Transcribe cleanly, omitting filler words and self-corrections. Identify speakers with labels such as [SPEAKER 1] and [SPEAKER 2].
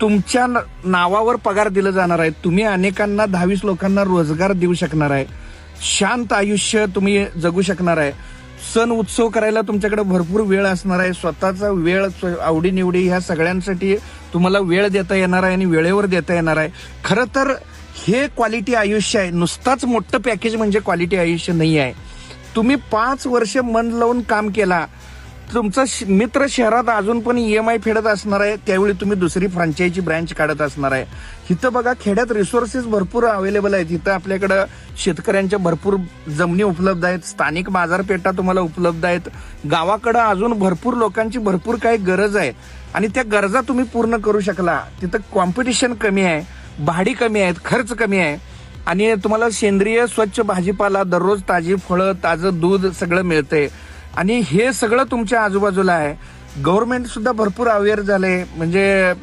[SPEAKER 1] तुमच्या नावावर पगार दिला जाणार आहे. तुम्ही अनेकांना 10-20 लोकांना रोजगार देऊ शकणार आहे. शांत आयुष्य तुम्ही जगू शकणार आहे. सण उत्सव करायला तुमच्याकडे भरपूर वेळ असणार आहे. स्वतःचा वेळ आवडीनिवडी ह्या सगळ्यांसाठी तुम्हाला वेळ देता येणार आहे आणि वेळेवर देता येणार आहे. खरं तर हे क्वालिटी आयुष्य आहे. नुसताच मोठं पॅकेज म्हणजे क्वालिटी आयुष्य नाही आहे. तुम्ही 5 वर्ष मन लावून काम केला, तुमचा मित्र शहरात अजून पण EMI फेडत असणार आहे, त्यावेळी तुम्ही दुसरी फ्रँचायझी ब्रँच काढत असणार आहे. इथं बघा खेड्यात रिसोर्सेस भरपूर अवेलेबल आहेत. इथं आपल्याकडं शेतकऱ्यांच्या भरपूर जमिनी उपलब्ध आहेत. स्थानिक बाजारपेठा तुम्हाला उपलब्ध आहेत. गावाकडं अजून भरपूर लोकांची भरपूर काही गरज आहे आणि त्या गरजा तुम्ही पूर्ण करू शकला. तिथं कॉम्पिटिशन कमी आहे, भाडी कमी आहेत, खर्च कमी आहे आणि तुम्हाला सेंद्रिय स्वच्छ भाजीपाला, दररोज ताजी फळं, ताजं दूध सगळं मिळतंय आणि हे सगळं तुमच्या आजूबाजूला आहे. गव्हर्नमेंट सुद्धा भरपूर अवेअर झाले. म्हणजे